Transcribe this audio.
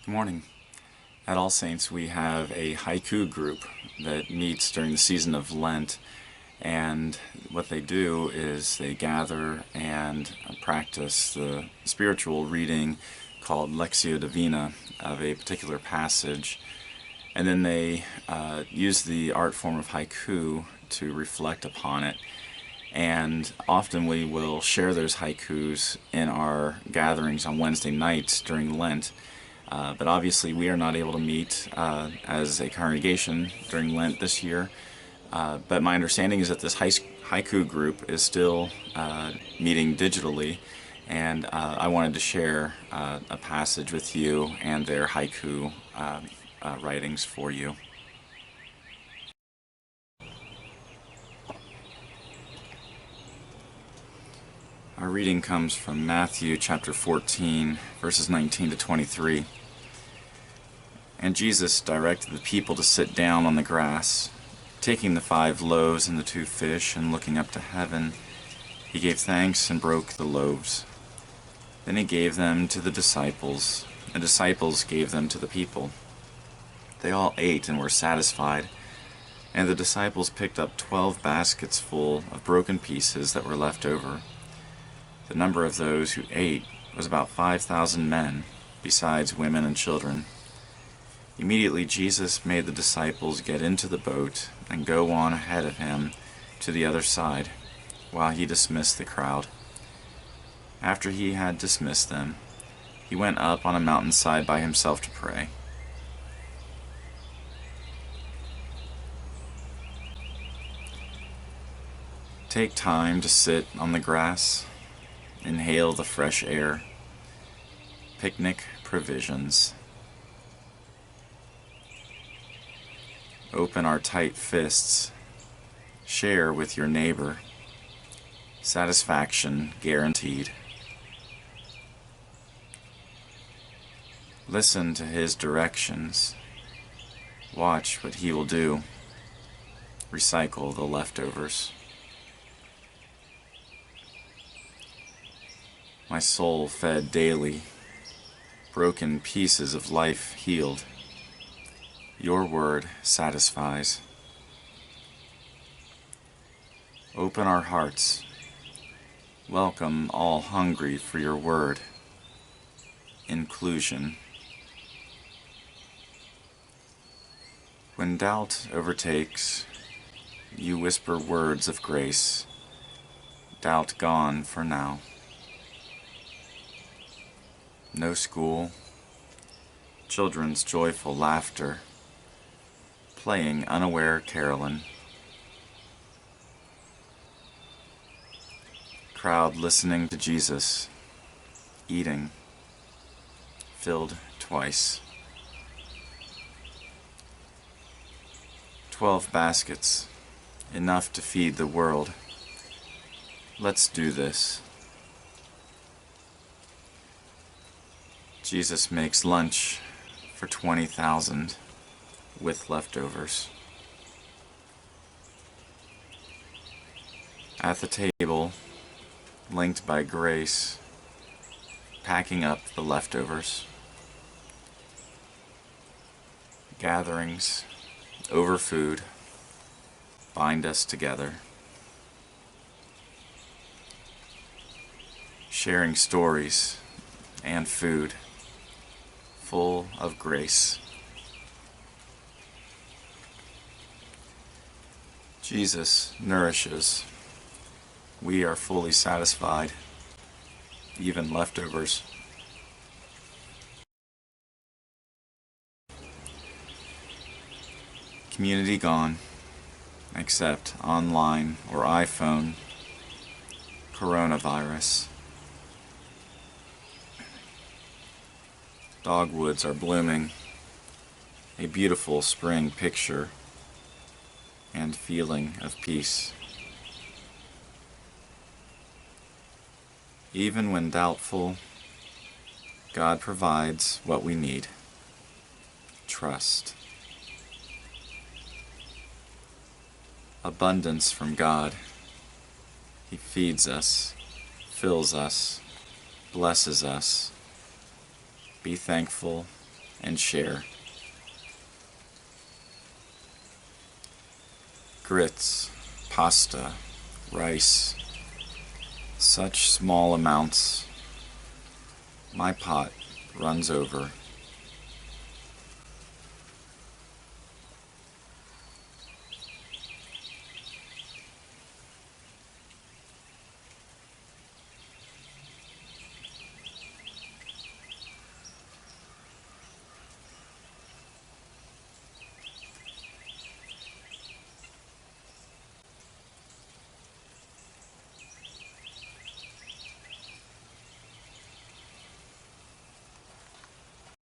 Good morning. At All Saints we have a haiku group that meets during the season of Lent, and what they do is they gather and practice the spiritual reading called lectio divina of a particular passage, and then they use the art form of haiku to reflect upon it. And often we will share those haikus in our gatherings on Wednesday nights during Lent. But obviously we are not able to meet as a congregation during Lent this year. But my understanding is that this haiku group is still meeting digitally, and I wanted to share a passage with you and their haiku writings for you. Our reading comes from Matthew chapter 14, verses 19 to 23. And Jesus directed the people to sit down on the grass. Taking the 5 loaves and the 2 fish, and looking up to heaven, he gave thanks and broke the loaves. Then he gave them to the disciples. The disciples gave them to the people. They all ate and were satisfied, and the disciples picked up 12 baskets full of broken pieces that were left over. The number of those who ate was about 5,000 men, besides women and children. Immediately Jesus made the disciples get into the boat and go on ahead of him to the other side, while he dismissed the crowd. After he had dismissed them, he went up on a mountainside by himself to pray. Take time to sit on the grass. Inhale the fresh air. Picnic provisions. Open our tight fists. Share with your neighbor. Satisfaction guaranteed. Listen to his directions. Watch what he will do. Recycle the leftovers. My soul fed daily, broken pieces of life healed. Your word satisfies. Open our hearts. Welcome all hungry for your word. Inclusion. When doubt overtakes, you whisper words of grace. Doubt gone for now. No school, children's joyful laughter, playing unaware-Carolyn. Crowd listening to Jesus, eating, filled twice. 12 baskets, enough to feed the world. Let's do this. Jesus makes lunch for 20,000 with leftovers. At the table, linked by grace, packing up the leftovers. Gatherings over food bind us together. Sharing stories and food full of grace. Jesus nourishes. We are fully satisfied, even leftovers. Community gone, except online or iPhone. Coronavirus. Dogwoods are blooming, a beautiful spring picture and feeling of peace. Even when doubtful, God provides what we need. Trust. Abundance from God. He feeds us, fills us, blesses us. Be thankful and share. Grits, pasta, rice, such small amounts. My pot runs over.